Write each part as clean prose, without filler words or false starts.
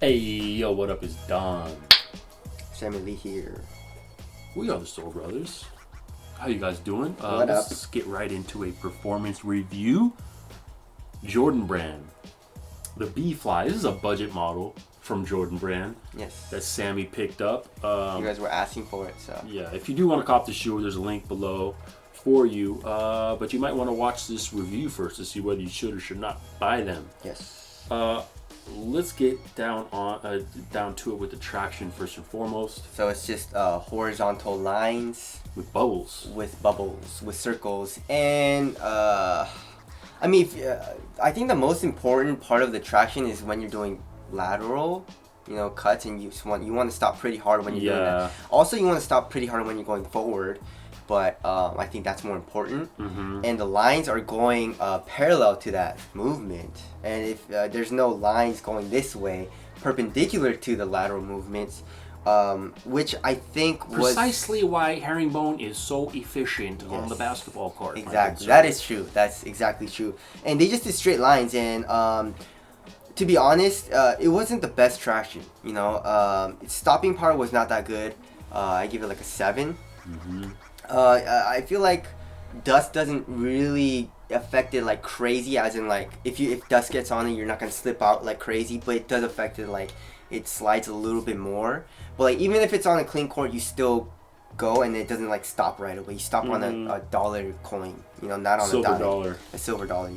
Hey, yo, what up? It's Don. Sammy Lee here. We are the Soul Brothers. How you guys doing? What up? Let's get right into a performance review. Jordan brand. The B.fly. This is a budget model from Jordan brand. Yes. That Sammy picked up. You guys were asking for it, so. Yeah, if you do want to cop the shoe, there's a link below for you. But you might want to watch this review first to see whether you should or should not buy them. Yes. Let's get down to it with the traction first and foremost. So it's just horizontal lines With bubbles. with bubbles, with circles, and I mean, I think the most important part of the traction is when you're doing lateral, cuts, and you want to stop pretty hard when you're doing that. Also, you want to stop pretty hard when you're going forward. But I think that's more important. Mm-hmm. And the lines are going parallel to that movement. And if there's no lines going this way, perpendicular to the lateral movements, which I think was... Precisely why herringbone is so efficient on the basketball court. Exactly. That is true. That's exactly true. And they just did straight lines. And to be honest, it wasn't the best traction. Its stopping power was not that good. I give it like a 7. Mm-hmm. I feel like dust doesn't really affect it like crazy, as in like if dust gets on it, you're not gonna slip out like crazy, but it does affect it, like it slides a little bit more. But like even if it's on a clean court, you still go and it doesn't like stop right away. You stop on a dollar coin, not on Silver a dollar. A silver dollar,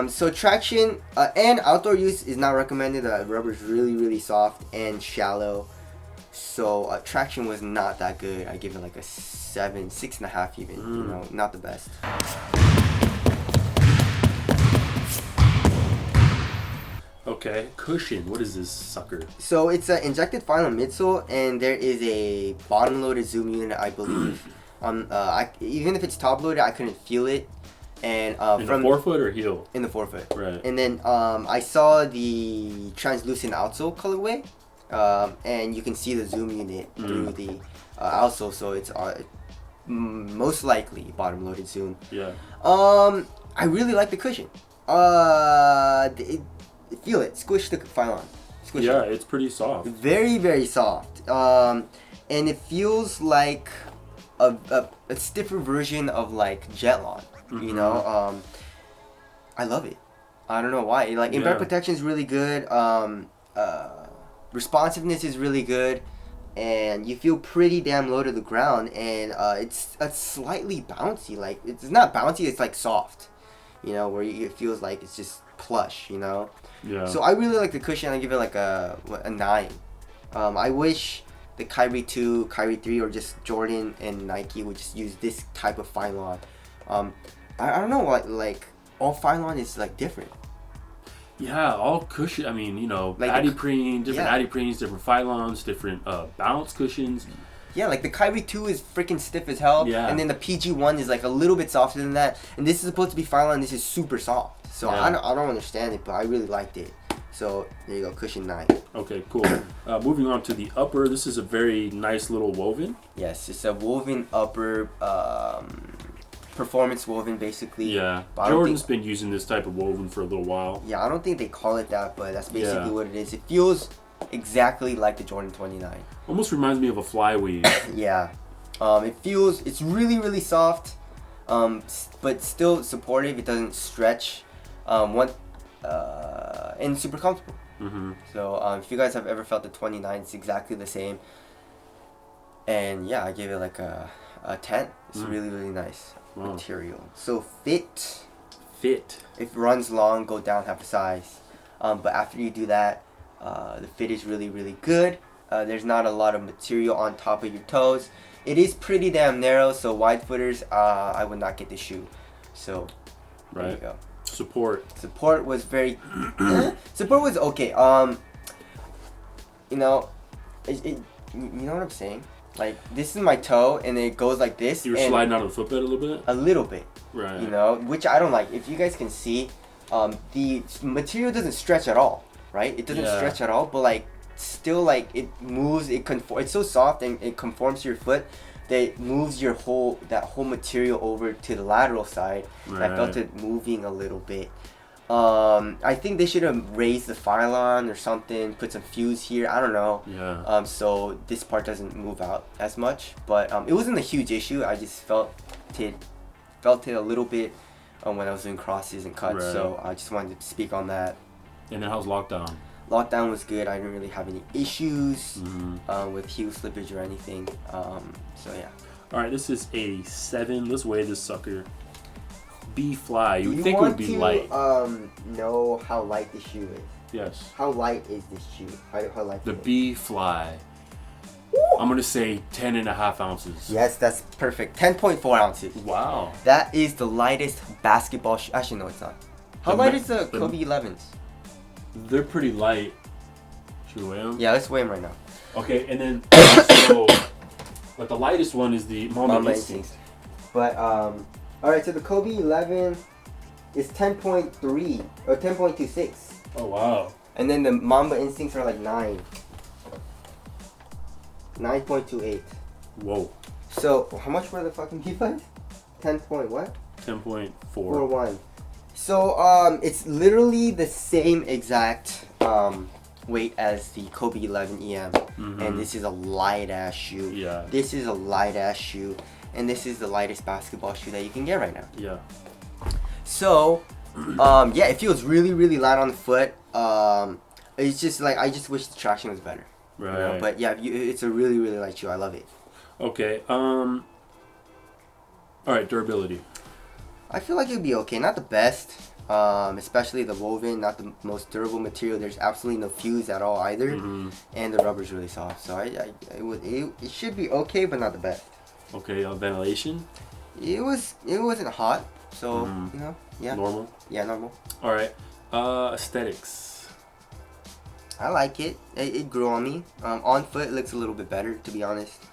So traction and outdoor use is not recommended. The rubber is really, really soft and shallow. So traction was not that good. I give it like a 7, 6.5 even. Not the best. Okay, cushion. What is this sucker? So it's an injected final midsole, and there is a bottom-loaded zoom unit, I believe. Even if it's top-loaded, I couldn't feel it. And in the forefoot or heel? In the forefoot. Right. And then I saw the translucent outsole colorway. And you can see the zoom unit through the outsole, so it's most likely bottom loaded zoom. Yeah. I really like the cushion. Feel it, squish the Phylon. Squish it. It's pretty soft. Very, very soft. And it feels like a stiffer version of like Jetlon. I love it. I don't know why. Like impact protection is really good. Responsiveness is really good, and you feel pretty damn low to the ground, and it's slightly bouncy. Like it's not bouncy, it's like soft, where it feels like it's just plush, Yeah. So I really like the cushion. I give it like a 9. I wish the Kyrie 2, Kyrie 3, or just Jordan and Nike would just use this type of Phylon. I don't know what, like all Phylon is like different. Yeah, all cushion. I mean, like Adiprene, different Adiprenes, different Phylons, different bounce cushions. Yeah, like the Kyrie 2 is freaking stiff as hell. Yeah. And then the PG1 is like a little bit softer than that. And this is supposed to be Phylon, and this is super soft. So I don't understand it, but I really liked it. So there you go, cushion 9. Okay, cool. Moving on to the upper. This is a very nice little woven. Yes, it's a woven upper, performance woven basically. Yeah, Jordan's been using this type of woven for a little while. Yeah, I don't think they call it that, but that's basically what it is. It feels exactly like the Jordan 29. Almost reminds me of a fly weave. Yeah. It's really, really soft, but still supportive. It doesn't stretch, and super comfortable. Mm-hmm. So if you guys have ever felt the 29, it's exactly the same. And yeah, I gave it like a 10. It's really, really nice material. So fit. If it runs long, go down half a size. But after you do that, the fit is really, really good. There's not a lot of material on top of your toes. It is pretty damn narrow, so wide footers, I would not get the shoe. So there you go. Support was very support was okay. You know what I'm saying? Like, this is my toe, and it goes like this. You were sliding out of the footbed a little bit? A little bit. Right. Which I don't like. If you guys can see, the material doesn't stretch at all, right? It doesn't stretch at all, but, like, still, like, it moves, it's so soft, and it conforms to your foot that it moves that whole material over to the lateral side. Right. And I felt it moving a little bit. I think they should have raised the pylon or something, put some fuse here. I don't know. Yeah. So this part doesn't move out as much, but it wasn't a huge issue. I just felt it a little bit when I was doing crosses and cuts. Right. So I just wanted to speak on that. And then how's lockdown? Lockdown was good. I didn't really have any issues with heel slippage or anything. So yeah. All right, this is a 7. Let's weigh this sucker. B.fly. You Do would you think it want would be to, light. know how light this shoe is? Yes. How light is this shoe? How light? The B.fly. I'm gonna say 10.5 ounces. Yes, that's perfect. 10.4 ounces. Wow. That is the lightest basketball shoe. Actually, no, it's not. How light is the Kobe 11s? They're pretty light. Should we weigh them? Yeah, let's weigh them right now. Okay, and then so, but the lightest one is the Mamba Instinct. But alright, so the Kobe 11 is 10.3 or 10.26. Oh wow. And then the Mamba Instincts are like 9. 9.28. Whoa. So how much were the fucking Bflies? 10 point what? 10.4. 4.1. So it's literally the same exact weight as the Kobe 11 EM, and this is a light ass shoe. Yeah. This is a light ass shoe, and this is the lightest basketball shoe that you can get right now. Yeah. So, yeah, it feels really, really light on the foot. It's just like I just wish the traction was better. Right. You know? But yeah, it's a really, really light shoe. I love it. Okay. All right. Durability. I feel like it would be okay. Not the best, especially the woven. Not the most durable material. There's absolutely no fuse at all either, and the rubber's really soft. So it should be okay, but not the best. Okay. Ventilation. It wasn't hot, so you know, yeah. Normal. Yeah, normal. All right. Aesthetics. I like it. It grew on me. On foot, it looks a little bit better, to be honest.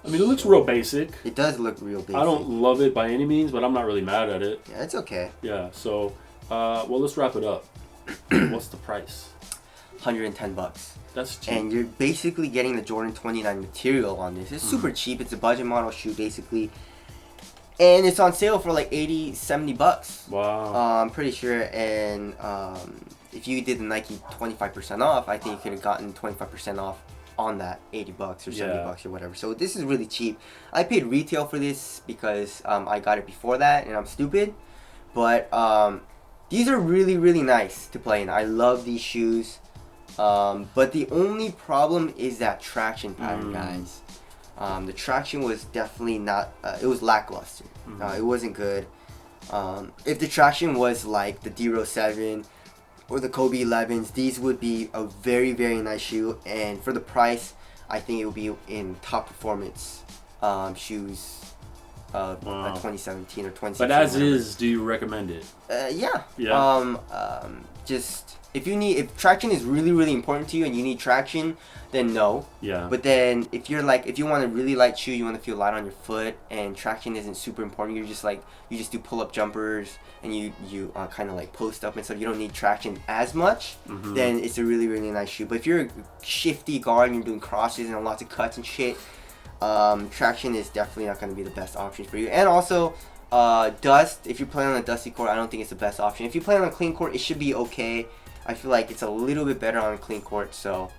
I mean, it looks real basic. It does look real basic. I don't love it by any means, but I'm not really mad at it. Yeah, it's okay. Yeah. So, well, let's wrap it up. What's the price? $110. That's cheap. And you're basically getting the Jordan 29 material on this. It's super cheap. It's a budget model shoe, basically. And it's on sale for like 80, 70 bucks. Wow. I'm pretty sure. And if you did the Nike 25% off, I think you could have gotten 25% off on that 80 bucks or 70 bucks or whatever. So this is really cheap. I paid retail for this because I got it before that and I'm stupid. But these are really, really nice to play in. I love these shoes. But the only problem is that traction pattern, guys. The traction was definitely not, it was lackluster. It wasn't good. If the traction was like the D-Rose 7 or the Kobe 11s, these would be a very, very nice shoe. And for the price, I think it would be in top performance shoes of 2017 or 2016. But as is, do you recommend it? Yeah. Yeah. Just if traction is really, really important to you and you need traction, then no. Yeah. But then if you want a really light shoe, you want to feel light on your foot, and traction isn't super important. You just do pull-up jumpers and you kind of like post up and stuff. You don't need traction as much. Then it's a really, really nice shoe. But if you're a shifty guard and you're doing crosses and lots of cuts and shit, traction is definitely not going to be the best option for you. And also, dust. If you're playing on a dusty court, I don't think it's the best option. If you play on a clean court, it should be okay. I feel like it's a little bit better on a clean court. So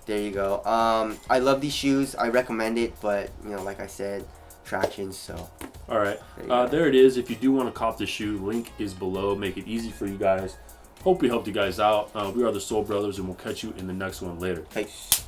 there you go. I love these shoes. I recommend it, but you know, like I said, traction. So all right, there it is. If you do want to cop the shoe, link is below. Make it easy for you guys. Hope we helped you guys out. We are the Soul Brothers, and we'll catch you in the next one later. Peace.